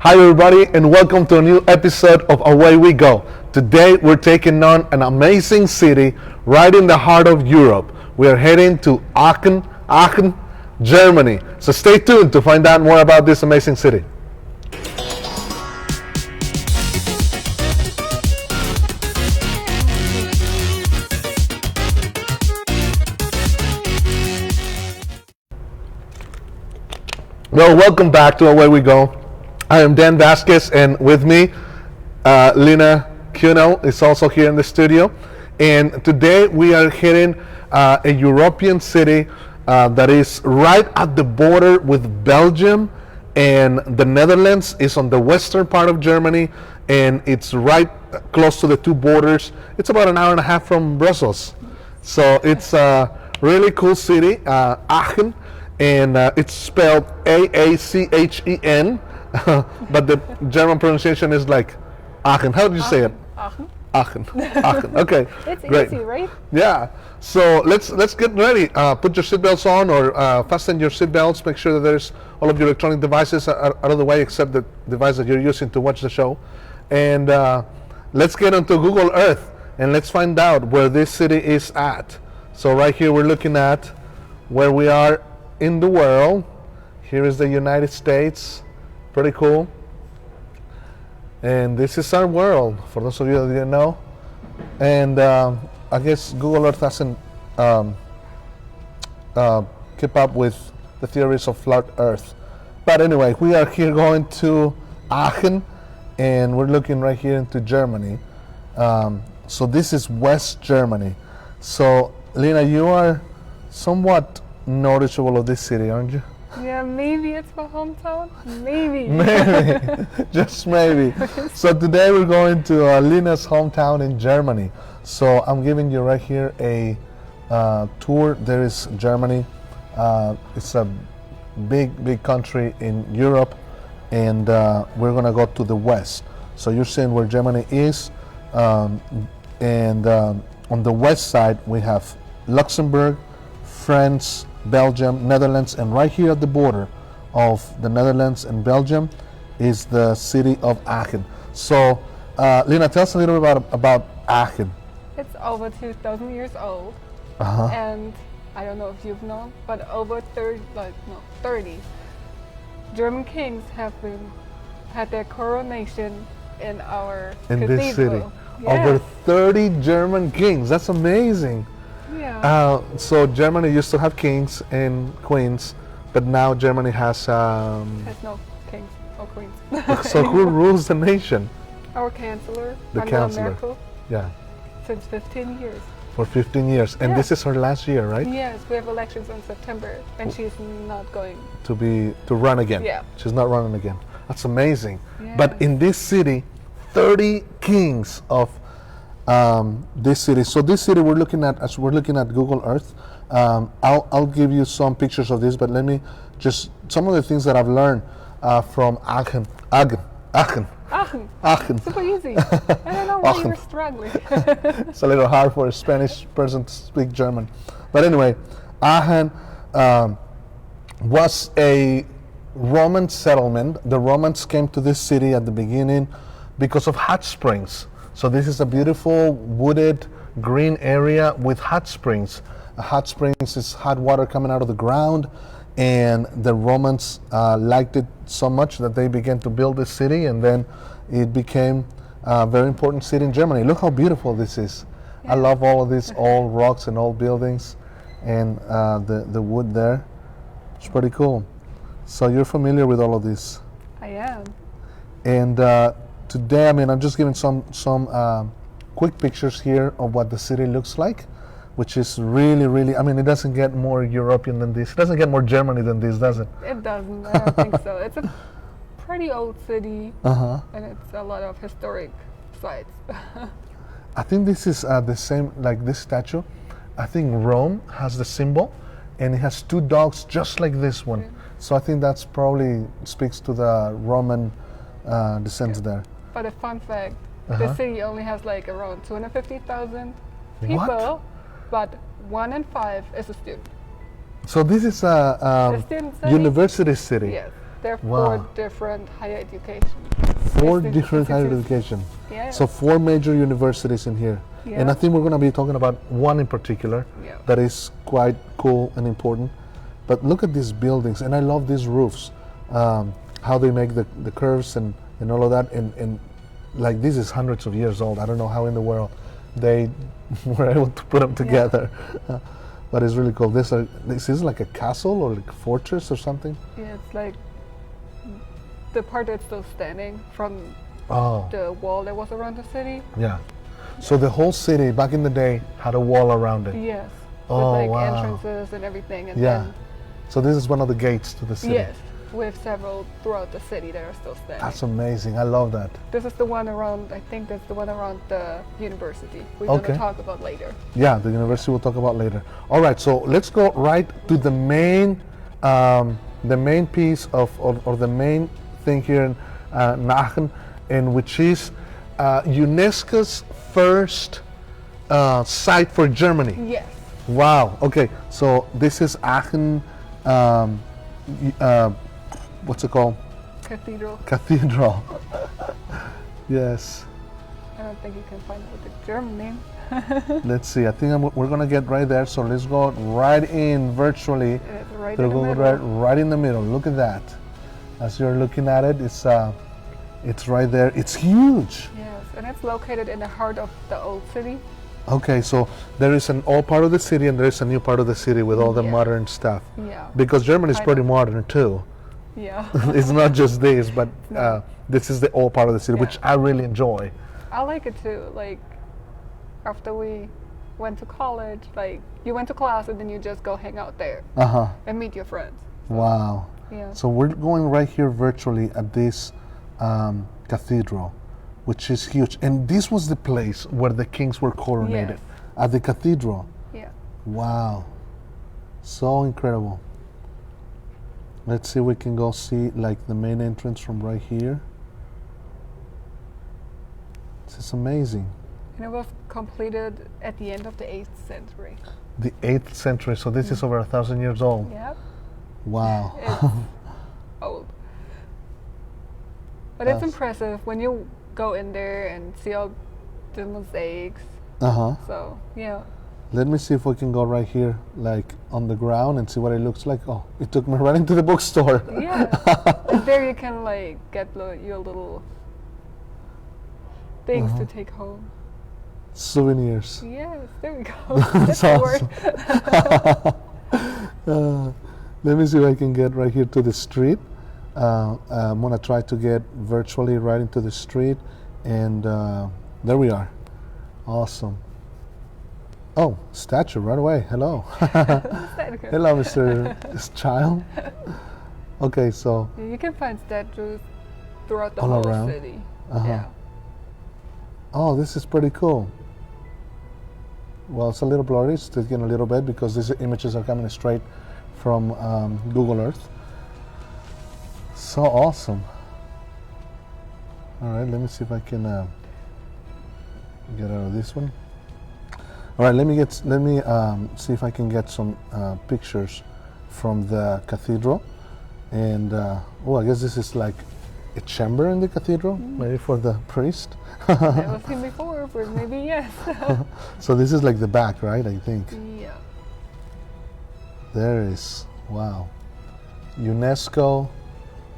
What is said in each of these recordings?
Hi everybody and welcome to a new episode of Away We Go. Today we're taking on an amazing city right in the heart of Europe. We are heading to Aachen, Germany. So stay tuned to find out more about this amazing city. Well, welcome back to Away We Go. I am Dan Vasquez, and with me, Lena Kuno is also here in the studio. And today we are hitting a European city that is right at the border with Belgium, and the Netherlands is on the western part of Germany, and it's right close to the two borders. It's about an hour and a half from Brussels. So it's a really cool city, Aachen, and it's spelled A-A-C-H-E-N. But the German pronunciation is like Aachen. How do you say it? Aachen. Aachen. Aachen. Okay. It's great. easy, right? Yeah. So let's get ready. Put your seatbelts on, or fasten your seatbelts. Make sure that there's all of your electronic devices out of the way, except the device that you're using to watch the show. And let's get onto Google Earth and let's find out where this city is at. So right here we're looking at where we are in the world. Here is the United States. Pretty cool. And this is our world, for those of you that didn't know. And I guess Google Earth hasn't kept up with the theories of flat Earth. But anyway, we are here going to Aachen, and we're looking right here into Germany. So this is West Germany. So Lena, you are somewhat knowledgeable of this city, aren't you? Yeah, maybe it's my hometown. Maybe. Maybe, just maybe. So today we're going to Lena's hometown in Germany. So I'm giving you right here a tour. There is Germany. It's a big country in Europe, and we're gonna go to the west. So you're seeing where Germany is, and on the west side we have Luxembourg, France, Belgium, Netherlands, and right here at the border of the Netherlands and Belgium is the city of Aachen. So, Lena, tell us a little bit about Aachen. It's over 2,000 years old, Uh-huh. and I don't know if you've known, but over 30 German kings have had their coronation in our In cathedral. this city. Yeah. Over 30 German kings. That's amazing. Yeah. So Germany used to have kings and queens, but now Germany has. Has no kings or queens. So who rules the nation? Our chancellor, The Angela chancellor. Merkel, Yeah, since 15 years. for 15 years, and Yeah. this is her last year, right? Yes, we have elections in September, and she's not going. To run again. Yeah. She's not running again. That's amazing. Yeah. But in this city, 30 kings of this city. So this city we're looking at, as we're looking at Google Earth. I'll give you some pictures of this, but let me just some of the things that I've learned from Aachen. Aachen. Super easy. I don't know why Aachen. you were struggling. It's a little hard for a Spanish person to speak German. But anyway, Aachen was a Roman settlement. The Romans came to this city at the beginning because of hot springs. So this is a beautiful wooded green area with hot springs. Hot springs is hot water coming out of the ground, and the Romans liked it so much that they began to build this city, and then it became a very important city in Germany. Look how beautiful this is. I love all of these old rocks and old buildings, and the wood there. It's pretty cool. So you're familiar with all of this. I am. And today, I mean, I'm just giving some quick pictures here of what the city looks like, which is really, I mean, it doesn't get more European than this. It doesn't get more Germany than this, does it? It doesn't. I don't think so. It's a pretty old city, and it's a lot of historic sites. I think this is the same, like this statue. I think Rome has the symbol, and it has two dogs just like this one. Yeah. So I think that's probably speaks to the Roman descent there. But a fun fact, the city only has like around 250,000 people, What? but 1 in 5 is a student. So this is a The student city? university city. Yes. There are Wow. 4 different higher education. 4 Institutes. different higher education. Yeah. So 4 major universities in here. And I Yeah. think we're going to be talking about one in particular Yeah. that is quite cool and important. But look at these buildings, and I love these roofs, how they make the curves and all of that. And like this is hundreds of years old. I don't know how in the world they were able to put them together. But it's really cool. This is like a castle or like a fortress or something. Yeah, it's like the part that's still standing from Oh, the wall that was around the city. yeah. So the whole city back in the day had a wall around it. Yes. Oh, with like wow. entrances and everything. And Yeah. then, So this is one of the gates to the city. yes, with several throughout the city that are still standing. That's amazing. I love that. This is the one around, I think that's the one around the university. We're Okay. going to talk about later. Yeah, the university we'll talk about later. All right, so let's go right to the main piece of or the main thing here in Aachen, and which is UNESCO's first site for Germany. Yes. Wow. Okay, so this is Aachen. What's it called? Cathedral. Cathedral. Yes. I don't think you can find it with the German name. Let's see. I think we're gonna get right there. So let's go right in virtually. And it's right They're in the going middle. right in the middle. Look at that. As you're looking at it, it's right there. It's huge. Yes, and it's located in the heart of the old city. Okay, so there is an old part of the city and there is a new part of the city with all the Yeah. modern stuff. Yeah. Because Germany is I pretty know. modern too. Yeah. It's not just this, but No. this is the old part of the city, Yeah. which I really enjoy. I like it too. Like, after we went to college, like, you went to class and then you just go hang out there Uh huh. and meet your friends. Wow. Yeah. So we're going right here virtually at this cathedral, which is huge. And this was the place where the kings were coronated, Yes. at the cathedral. Yeah. Wow. So incredible. Let's see if we can go see like the main entrance from right here. This is amazing. And it was completed at the end of the 8th century. The 8th century, so this is over 1,000 years old. Yep. Wow. It's old. But it's Yes. impressive when you go in there and see all the mosaics. Uh-huh. So, yeah. Let me see if we can go right here, like on the ground, and see what it looks like. Oh, it took me right into the bookstore. Yeah. And there you can, like, get your little things Uh-huh. to take home. Souvenirs. Yes, there we go. That's That's the word. Let me see if I can get right here to the street. I'm gonna try to get virtually right into the street, and there we are. Awesome. Oh, statue right away. Hello. Hello, Mr. Child. Okay, so You can find statues throughout the All whole around? city. Uh-huh. Yeah. oh, this is pretty cool. Well, it's a little blurry. It's taking a little bit because these images are coming straight from Google Earth. So awesome. All right, let me see if I can get out of this one. All right, let me see if I can get some pictures from the cathedral. And oh, I guess this is like a chamber in the cathedral, maybe for the priest. Never seen before, but maybe yes. So this is like the back, right? I think. Yeah. There is, wow. UNESCO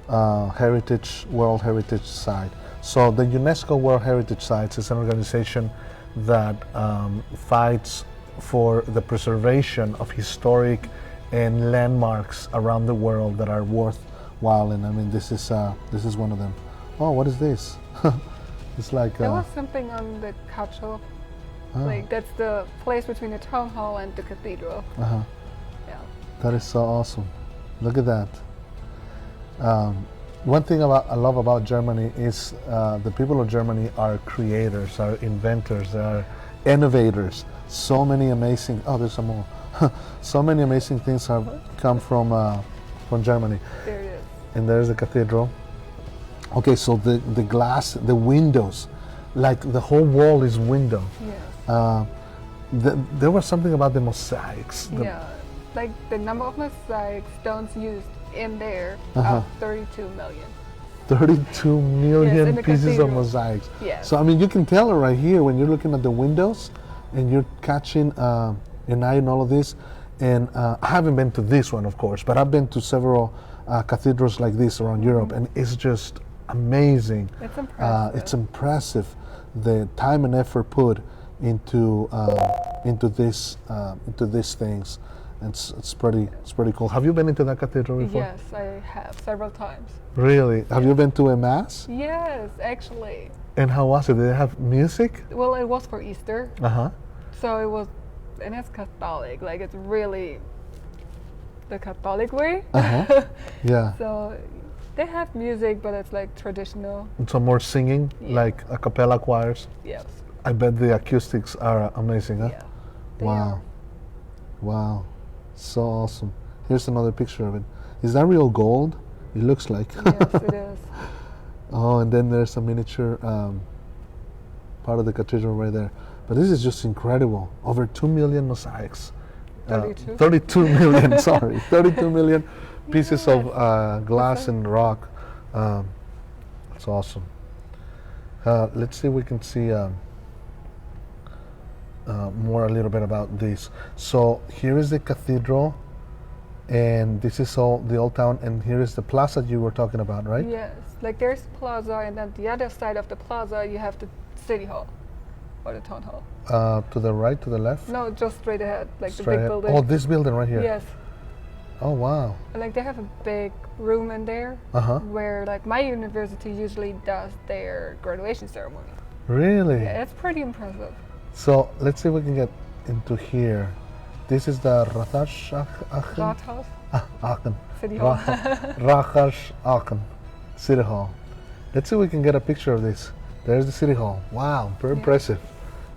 World Heritage Site. So the UNESCO World Heritage Sites is an organization that fights for the preservation of historic and landmarks around the world that are worthwhile. And I mean, this is one of them. Oh, what is this? It's like There was something on the capsule. Like, that's the place between the town hall and the cathedral. uh-huh. Yeah. That is so awesome. Look at that. One thing I love about Germany is the people of Germany are creators, are inventors, are innovators. So many amazing. Oh, there's some more. So many amazing things have come from Germany. There it is. And there's the cathedral. Okay, so the glass, the windows, like the whole wall is window. Yes. There was something about the mosaics. Yeah. Like the number of mosaic stones used in there Uh-huh. of 32 million. 32 million in the pieces of cathedral. mosaics. Yes. So I mean, you can tell it right here when you're looking at the windows, and you're catching an eye on all of this. And I haven't been to this one, of course, but I've been to several cathedrals like this around Europe, and it's just amazing. It's impressive. It's impressive the time and effort put into these things. It's pretty cool. Have you been into that cathedral before? Yes, I have several times. Really? Have you been to a mass? Yes, actually. And how was it? Did they have music? Well, it was for Easter, Uh-huh. so it was, and it's Catholic. Like it's really the Catholic way. Uh-huh. Yeah. So they have music, but it's like traditional. So more singing, Yeah. like a cappella choirs. Yes. I bet the acoustics are amazing, huh? Yeah. They Wow. are. Wow. So awesome. Here's another picture of it. Is that real gold? It looks like. Yes, it is. Oh, and then there's a miniature part of the cathedral right there. But this is just incredible. Over 2 million mosaics. 32? 32 million, sorry. 32 million pieces of glass That's and rock. It's awesome. Let's see if we can see more a little bit about this. So here is the cathedral, and this is all the old town, and here is the plaza you were talking about, right? Yes. Like there's plaza, and then the other side of the plaza you have the city hall or the town hall. To the right, to the left? No, just straight ahead, like Straight the big ahead. building. Oh, this building right here. Yes. Oh, wow. And, like they have a big room in there Uh-huh. where like my university usually does their graduation ceremony. Really? Yeah, it's pretty impressive. So let's see if we can get into here. This is the Rwth Aachen. Rathaus, Aachen. City Hall. Rwth Aachen City Hall. Let's see if we can get a picture of this. There's the City Hall. Wow, very Yeah. impressive.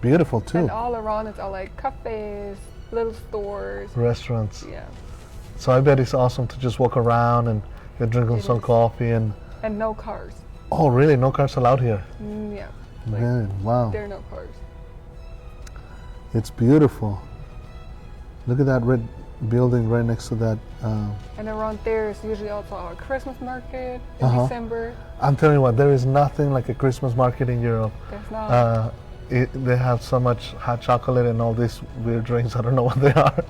Beautiful too. And all around it are like cafes, little stores. Restaurants. Yeah. So I bet it's awesome to just walk around and get drinking It some is. coffee and. And no cars. Oh, really? No cars allowed here? Yeah. Like, Man, wow. there are no cars. It's beautiful. Look at that red building right next to that. And around there is usually also our Christmas market in Uh-huh. December. I'm telling you what, there is nothing like a Christmas market in Europe. There's not. They have so much hot chocolate and all these weird drinks. I don't know what they are,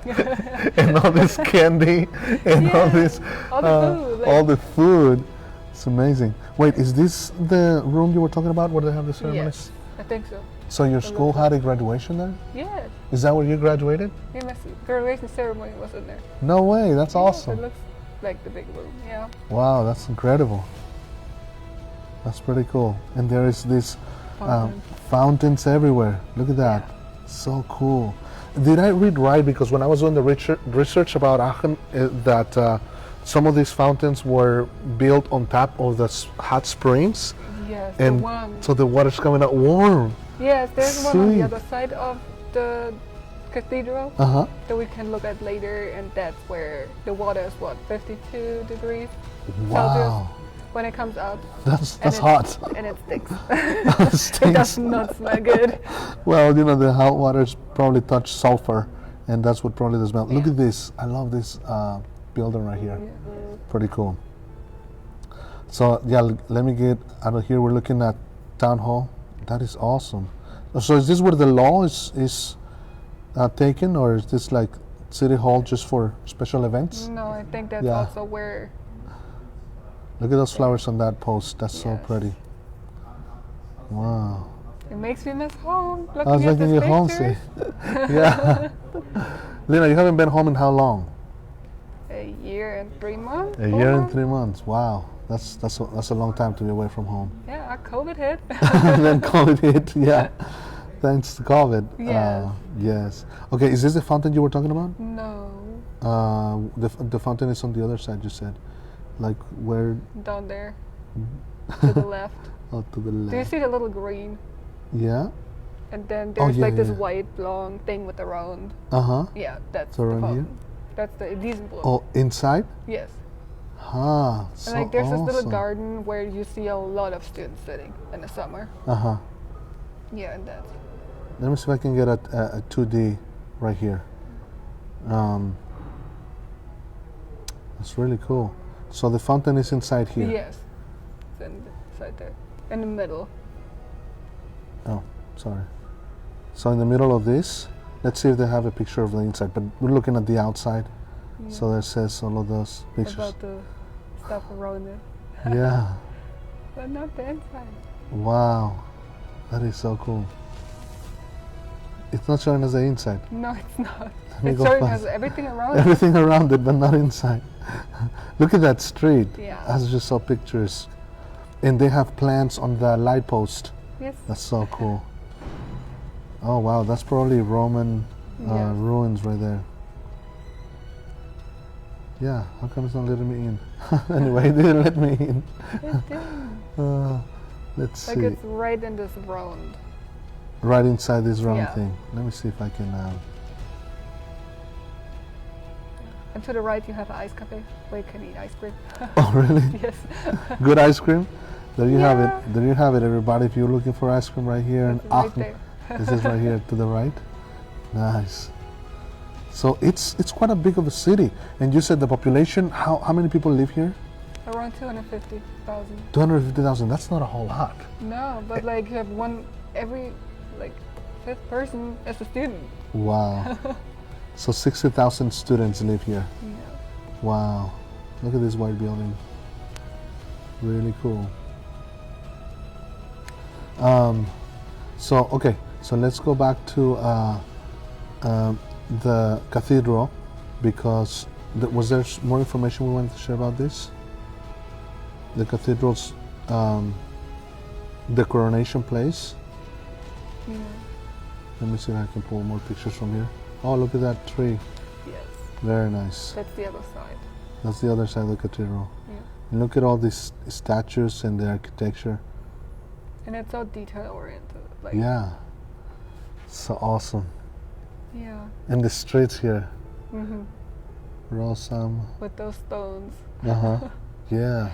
and all this candy and all Yeah, this, all the food, like- all the food. It's amazing. Wait, is this the room you were talking about where they have the ceremonies? Yes, I think so. So your school had a graduation there? Yes. Is that where you graduated? Yeah, my graduation ceremony was in there. No way. That's Yeah, awesome. It looks like the big room. Yeah. Wow, that's incredible. That's pretty cool. And there is this Fountain. fountains everywhere. Look at that. So cool. Did I read right? Because when I was doing the research about Aachen, that some of these fountains were built on top of the hot springs, Yes, and the one. so the water's coming out warm. Yes, there's one on Sweet. the other side of the cathedral Uh huh. that we can look at later, and that's where the water is 52 degrees Wow, Celsius when it comes out. that's And hot. And it stinks. It It stinks. does not smell good. Well, you know, the hot waters probably touch sulfur, and that's what probably the smell. Look Yeah. at this. I love this building right here. Pretty cool. So yeah, let me get out of here. We're looking at town hall. That is awesome. So is this where the law is taken, or is this like city hall just for special events? No, I think that's Yeah. also where. Look at those flowers on that post. That's so Yes. pretty. Wow. It makes me miss home. I was Looking at making this you picture. homesick. Yeah. Lena, you haven't been home in how long? A year and 3 months. A 4 year and months? 3 months. Wow. That's a long time to be away from home. Yeah, COVID hit. And then COVID hit. Yeah. Thanks to COVID. Yes. Yes. Okay. Is this the fountain you were talking about? No, The fountain is on the other side. You said, like where? down there, to the left. Oh, to the Do you left. see the little green? Yeah. And then Oh, there's yeah, like yeah, this yeah. white long thing with the round. Uh huh. Yeah, that's So the around here? fountain. That's the Elisenblum. Oh, inside? Yes. Ah. So And like there's this little awesome. garden where you see a lot of students sitting in the summer. Uh huh. Yeah, and that's. Let me see if I can get a 2D right here. That's really cool. So the fountain is inside here. Yes. It's inside there. In the middle. Oh, sorry. So in the middle of this, let's see if they have a picture of the inside. But we're looking at the outside. Yeah. So there says all of those pictures. About the stuff around it. Yeah. But not the inside. Wow. That is so cool. It's not showing us the inside. No, it's not. me It's go showing fast. us everything around it. Everything around it, but not inside. Look at that street. Yeah. That's just so picturesque. And they have plants on the light post. Yes. That's so cool. Oh wow, that's probably Roman Yes. ruins right there. Yeah, how come it's not letting me in? Anyway, it didn't let me in. It did. Let's Like see. it's right in this round. Right inside this round Yeah. thing. Let me see if I can. And to the right you have an ice cafe where you can eat ice cream. Oh really? Yes. Good ice cream. There you have Yeah. it. There you have it, everybody. If you're looking for ice cream right here in It's right Aachen, there. this is right here to the right. Nice. So it's quite a big of a city. And you said the population. How many people live here? Around 250,000. 250,000. That's not a whole lot. No, but like you have every like fifth person is a student. Wow. So 60,000 students live here. Yeah. Wow. Look at this white building. Really cool. So let's go back to the cathedral, because was there more information we wanted to share about this? The cathedral's the coronation place. Yeah. Let me see if I can pull more pictures from here. Oh, look at that tree. Yes. Very nice. That's the other side. That's the other side of the cathedral. Yeah. And look at all these statues and the architecture. And it's so detail oriented. Like Yeah. So awesome. Yeah. And the streets here. Mhm. Awesome. With those stones. Uh-huh. Yeah.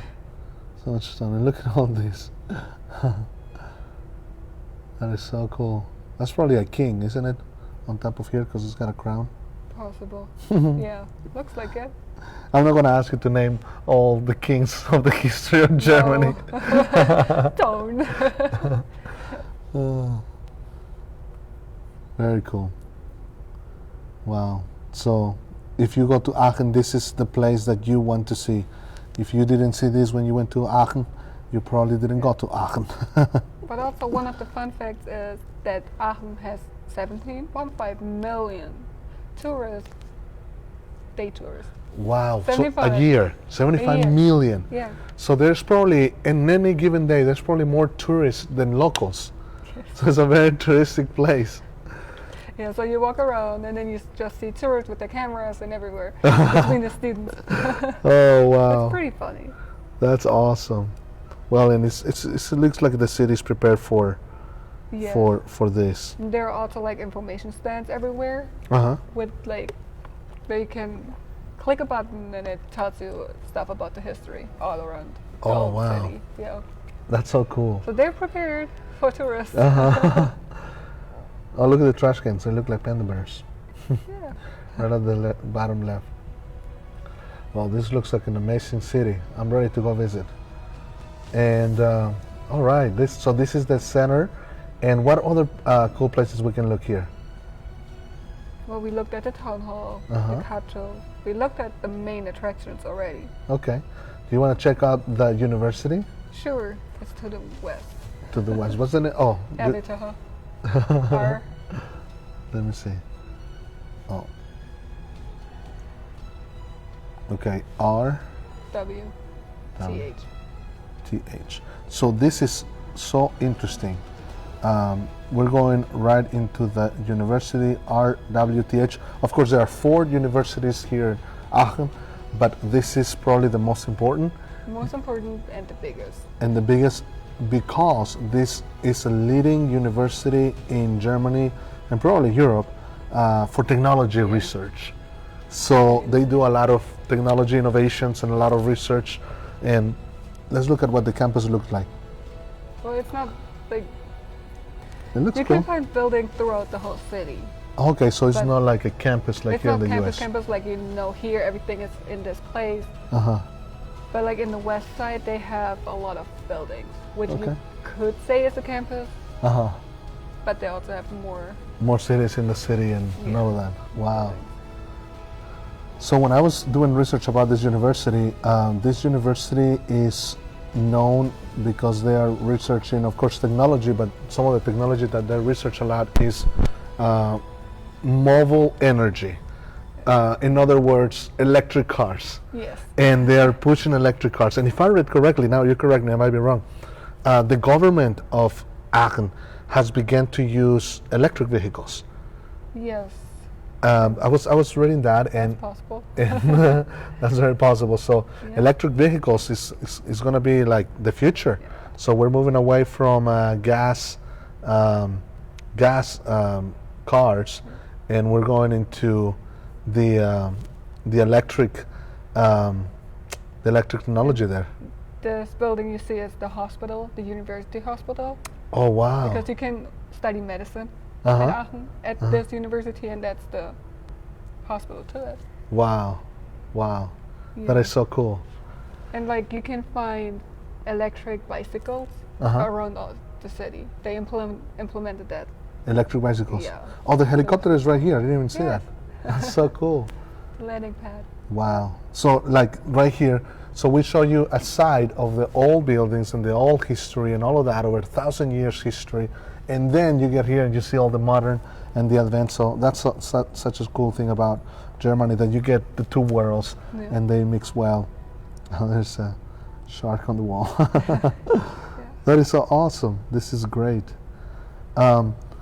So much fun. And look at all this. That is so cool. That's probably a king, isn't it? On top of here, because it's got a crown. Possible. Yeah. Looks like it. I'm not going to ask you to name all the kings of the history of Germany. No. Don't. Very cool. Wow. So, if you go to Aachen, this is the place that you want to see. If you didn't see this when you went to Aachen, you probably didn't go to Aachen. But also one of the fun facts is that Aachen has 17.5 million tourists, day tourists. Wow. So a 75. year, 75 year. million. Yeah. So there's probably, in any given day, there's probably more tourists than locals. So it's a very touristic place. Yeah, so you walk around and then you just see tourists with their cameras and everywhere between the students. Oh wow. It's pretty funny. That's awesome. Well, and it looks like the city's prepared for Yeah. for this. And there are also like information stands everywhere Uh-huh. with like where you can click a button and it tells you stuff about the history all around the Oh, old wow. city. Yeah. That's so cool. So they're prepared for tourists. Uh-huh. Oh, look at the trash cans. They look like panda bears. Yeah. Right at the bottom left. Well, this looks like an amazing city. I'm ready to go visit. And all right, this is the center. And what other cool places we can look here? Well, we looked at the town hall, Uh-huh. the capital. We looked at the main attractions already. Okay. Do you want to check out the university? Sure, it's to the west. To the west. What's the name? Oh, Avitaha. R. let me see. Oh. Okay, R W. W. T. H. T H. So this is so interesting. We're going right into the university, RWTH. Of course, there are 4 universities here in Aachen, but this is probably the most important Most important and the biggest. and the biggest, because this is a leading university in Germany and probably Europe for technology research. So they do a lot of technology innovations and a lot of research. And let's look at what the campus looks like. Well, it's not like It looks you cool. can find buildings throughout the whole city. Okay, so it's But not like a campus like It's here in not the campus, US. campus like you know here everything is in this place. Uh-huh. But like in the west side, they have a lot of buildings, which Okay. you could say is a campus, Uh-huh. but they also have more. More cities in the city and Yeah. all of that. Wow. buildings. So when I was doing research about this university is known because they are researching, of course, technology, but some of the technology that they research a lot is mobile energy. In other words, electric cars. Yes. And they are pushing electric cars. And if I read correctly, now you correct me, I might be wrong, the government of Aachen has begun to use electric vehicles. Yes. I was reading that, and Possible. and that's very possible. So Yeah. electric vehicles is going to be like the future. Yeah. So we're moving away from gas cars, and we're going into the electric technology there. This building you see is the hospital, the university hospital, Oh wow! because you can study medicine in Uh-huh. Aachen at this university, and that's the hospital to it. Wow, wow! That Yeah. is so cool. And like you can find electric bicycles Uh-huh. around the city. They implemented that. Electric bicycles. Yeah. Oh, the helicopter is right here. I didn't even see Yeah. that. That's so cool. Landing pad. Wow. So like right here, so we show you a side of the old buildings and the old history and all of that, over 1,000 years history. And then you get here and you see all the modern and the advanced. So that's such a cool thing about Germany, that you get the two worlds Yeah. and they mix well. Oh, there's a shark on the wall. That is so awesome. This is great.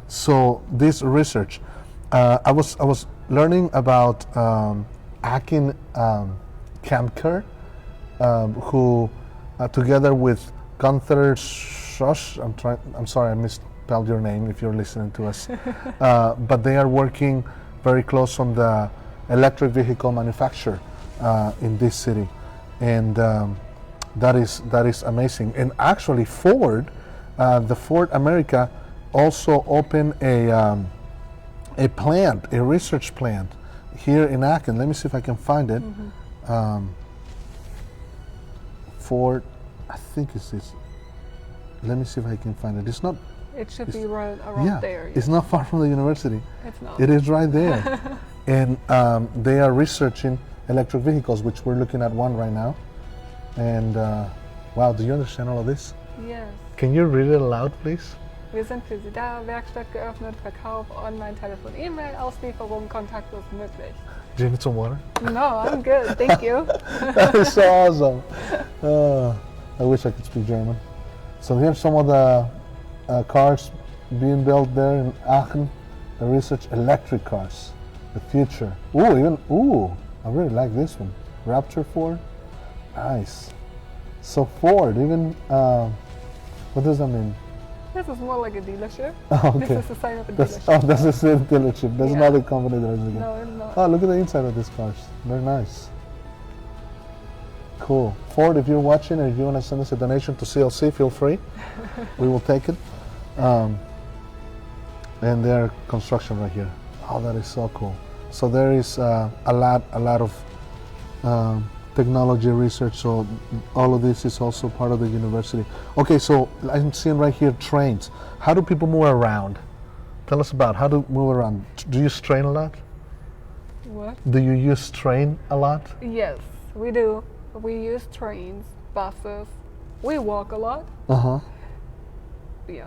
So this research, I was learning about Aachen Kemker, who together with Gunther Schosch, I'm sorry I misspelled your name if you're listening to us, but they are working very close on the electric vehicle manufacture in this city, and that is amazing. And actually Ford, the Ford America, also opened a plant, a research plant here in Aachen. Let me see if I can find it. Ford, I think it's this. Let me see if I can find it. It's not. It should It's- be right around there. It's not far from the university. It's not. It is right there. And they are researching electric vehicles, which we're looking at one right now. And wow, do you understand all of this? Yes. Can you read it aloud, please? Wir sind für Sie da. Werkstatt geöffnet, Verkauf, Online, Telefon, E-Mail, Auslieferung, kontaktlos möglich. Do you need some water? No, I'm good. Thank you. That is so awesome. I wish I could speak German. So here's some of the cars being built there in Aachen. The research electric cars, the future. I really like this one. Raptor Ford, nice. So Ford, even what does that mean? This is more like a dealership. Oh, okay. This is a sign of a That's, dealership. that's the same dealership. There's Yeah. another company that is again. No, it's not. Oh, look at the inside of these cars. Very nice. Cool. Ford, if you're watching or if you want to send us a donation to CLC, feel free. We will take it. And their construction right here. Oh, that is so cool. So there is a lot of technology research. So all of this is also part of the university. Okay, so I'm seeing right here trains. How do people move around? Tell us about how to move around. Do you train a lot? What? Do you use train a lot? Yes, we do. We use trains, buses. We walk a lot. Uh-huh. Yeah.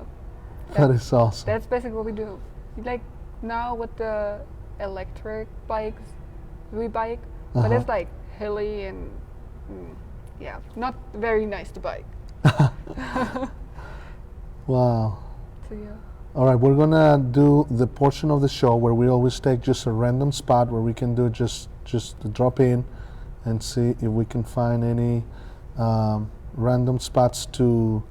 That is awesome. That's basically what we do. Like now with the electric bikes, we bike, but Uh-huh. it's like hilly and yeah, not very nice to bike. Wow. So yeah. All right, we're gonna do the portion of the show where we always take just a random spot where we can do just drop in and see if we can find any random spots to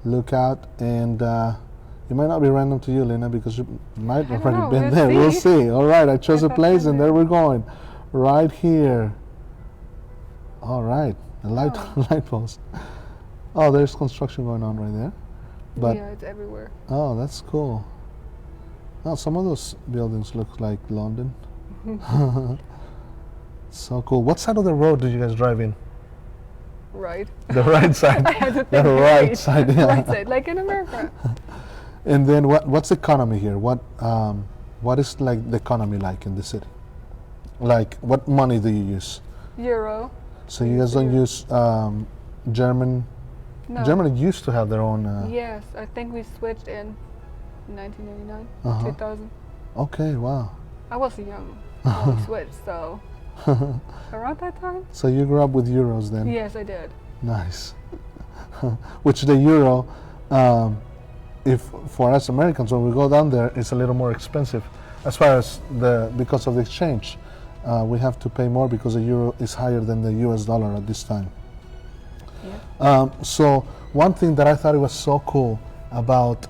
look at. And it might not be random to you, Lena, because you might don't already know, been we'll there. We'll see. see. All right, I chose a If I place find and it. there we're going. Right here. All right, a light Oh. light post. Oh, there's construction going on right there. But Yeah, it's everywhere. oh, that's cool. Oh, some of those buildings look like London. So cool. What side of the road do you guys drive in? right. The right side. I had to The think right side, yeah. Right side, like in America. And then what's the economy here? What is like the economy like in the city? Like what money do you use? Euro. So you guys don't use German? No. Germany used to have their own. Yes, I think we switched in 1999, Uh-huh. 2000. Okay, wow. I was young when we switched, so around that time. So you grew up with euros then? Yes, I did. Nice. Which the euro, if for us Americans when we go down there, it's a little more expensive, as far as because of the exchange. We have to pay more because the euro is higher than the U.S. dollar at this time. Yeah. So one thing that I thought it was so cool about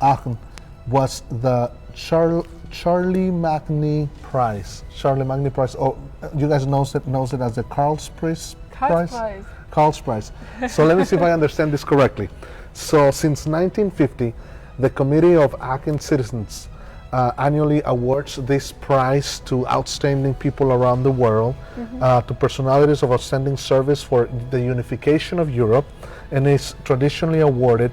Aachen was the Charlie Magny Prize. Charlie Magny Prize. Oh, you guys knows it as the Carl's Prize. Carl's Prize. So let me see if I understand this correctly. So since 1950, the Committee of Aachen Citizens annually awards this prize to outstanding people around the world, to personalities of outstanding service for the unification of Europe, and is traditionally awarded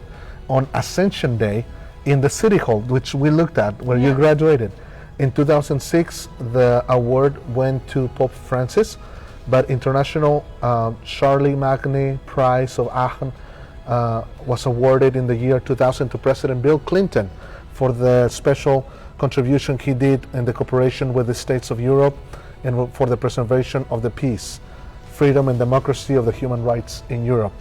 on Ascension Day in the City Hall, which we looked at where you graduated. In 2006, the award went to Pope Francis, but International Charlie Magny Prize of Aachen was awarded in the year 2000 to President Bill Clinton for the special contribution he did in the cooperation with the states of Europe and for the preservation of the peace, freedom and democracy of the human rights in Europe,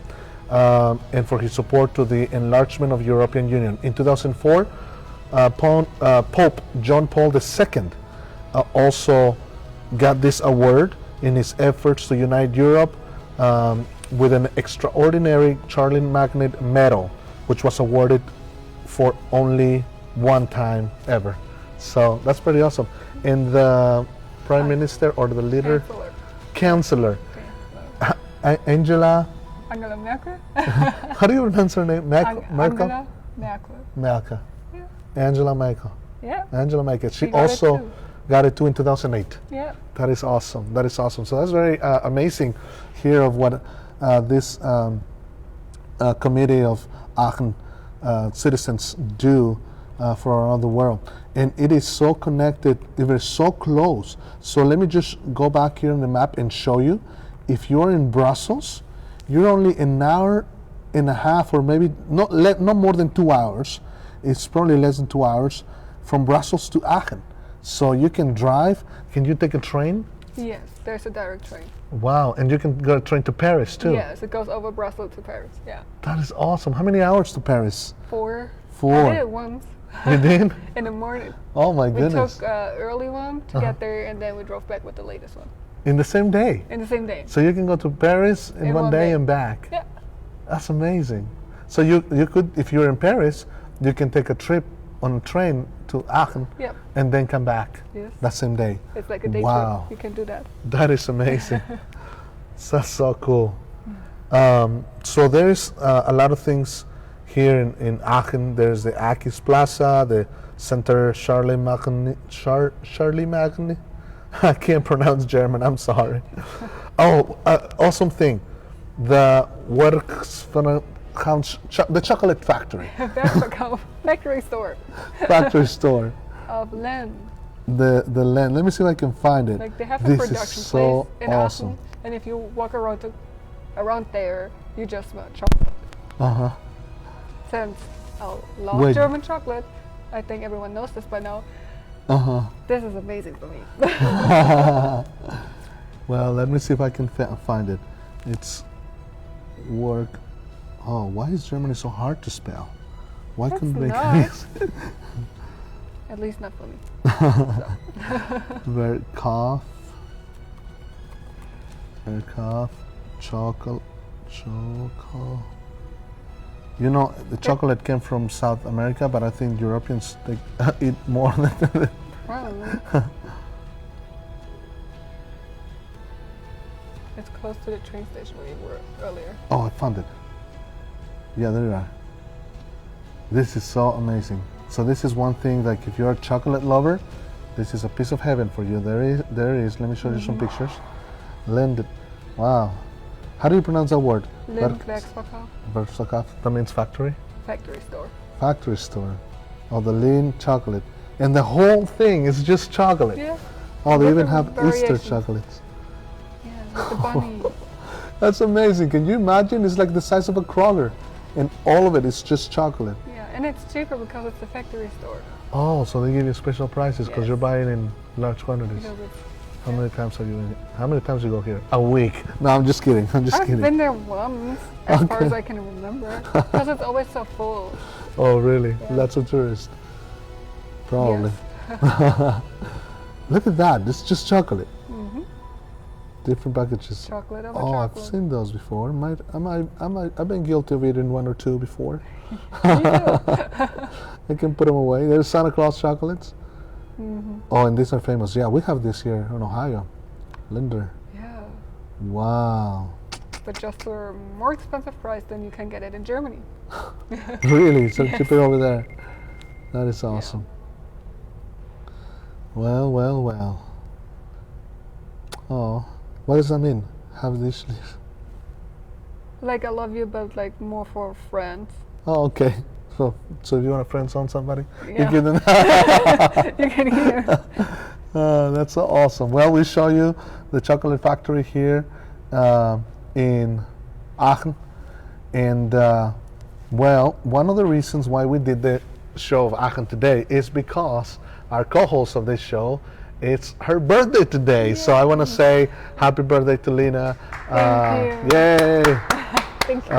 and for his support to the enlargement of European Union. In 2004, Pope John Paul II also got this award in his efforts to unite Europe with an extraordinary Charlie Magny Medal, which was awarded for only one time ever. So that's pretty awesome. And the Prime Minister or the leader? Chancellor. Angela Merkel? How do you pronounce her name? Merkel? Angela Merkel. Merkel. Yeah. Angela Merkel. Yeah. Angela Merkel. She got also got it too in 2008. Yeah. That is awesome. That is awesome. So that's very amazing here of what this committee of Aachen citizens do for around the world. And it is so connected, it is so close. So let me just go back here on the map and show you. If you're in Brussels, you're only an hour and a half, or maybe not more than 2 hours. It's probably less than 2 hours from Brussels to Aachen. So you can drive. Can you take a train? Yes, there's a direct train. Wow, and you can go a train to Paris too? Yes, it goes over Brussels to Paris, yeah. That is awesome. How many hours to Paris? 4. 4. I did it once. You did? In the morning. Oh my We goodness. took early one to get there, and then we drove back with the latest one. In the same day? In the same day. So you can go to Paris in one day and back? Yeah. That's amazing. So you could, if you're in Paris, you can take a trip on a train to Aachen and then come back that same day. It's like a day wow. trip. You can do that. That is amazing. That's so cool. So there's a lot of things here in Aachen. There's the Akis Plaza, the Center Charlie Magny. Charlie Magny? I can't pronounce German, I'm sorry. Oh, awesome thing. The Works the chocolate factory. Factory store. Factory store. Of land. The land. Let me see if I can find it. Like they have a this production is so place in awesome. Aachen, and if you walk around there, you just smell chocolate. Since I love German chocolate, I think everyone knows this by now. This is amazing for me. Well, let me see if I can find it. It's work. Oh, why is Germany so hard to spell? Why couldn't they? At least not for me. Verkauf, chocolate. You know, the chocolate came from South America, but I think Europeans eat more than that. Probably. It's close to the train station where you were earlier. Oh, I found it. Yeah, there you are. This is so amazing. So this is one thing, like if you're a chocolate lover, this is a piece of heaven for you. There it is. Let me show you some pictures. Linden. Wow. How do you pronounce that word? Werkverkauf. That means factory? Factory store. Factory store. Oh, the lean chocolate. And the whole thing is just chocolate. Yeah. Oh, they With even the have Easter variations. chocolates. Yeah, with the bunny. That's amazing. Can you imagine? It's like the size of a Kroger. And all of it is just chocolate. Yeah, and it's cheaper because it's a factory store. Oh, so they give you special prices because Yes. you're buying in large quantities. Because it's, How many times are you in? How many times you go here? A week. No, I'm just kidding. I'm just I've kidding. been there once, as far Okay. as I can remember, because it's always so full. Oh, really? Yeah. Lots of tourists. Probably. Yes. Look at that. It's just chocolate. Hmm. Different packages. Chocolate over Oh, I've chocolate. seen those before. I've been guilty of eating one or two before. I can put them away. There's Santa Claus chocolates. Hmm. Oh, and these are famous. Yeah, we have this here in Ohio. Linder. Yeah, Wow. but just for a more expensive price than you can get it in Germany. Really? So Yes. cheaper over there. That is awesome. Well, well, well. Oh, what does that mean? Have this. Like I love you, but like more for friends. Oh, okay. So if you want to friend zone somebody, you Yeah. give them. You can hear. That's so awesome. Well, we show you the chocolate factory here in Aachen, and well, one of the reasons why we did the show of Aachen today is because our co-host of this show, it's her birthday today. So I want to say happy birthday to Lena. Thank you. Yay! Thank you.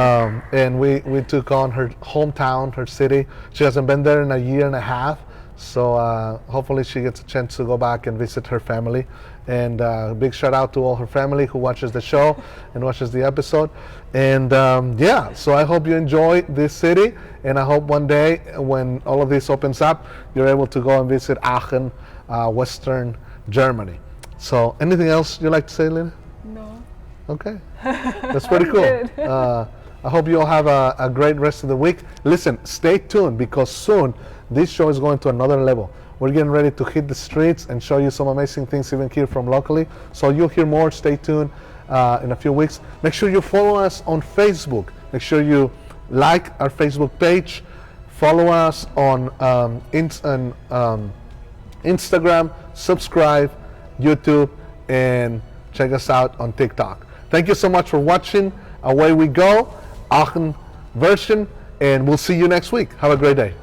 And we took on her hometown, her city. She hasn't been there in a year and a half, so hopefully she gets a chance to go back and visit her family. And big shout out to all her family who watches the show and watches the episode. And yeah, so I hope you enjoy this city, and I hope one day when all of this opens up, you're able to go and visit Aachen, Western Germany. So anything else you'd like to say, Lena? No. Okay, that's pretty I'm cool. good. I hope you all have a great rest of the week. Listen, stay tuned because soon this show is going to another level. We're getting ready to hit the streets and show you some amazing things even here from locally. So you'll hear more. Stay tuned in a few weeks. Make sure you follow us on Facebook. Make sure you like our Facebook page. Follow us on Instagram, subscribe, YouTube, and check us out on TikTok. Thank you so much for watching. Away we go, Aachen version, and we'll see you next week. Have a great day.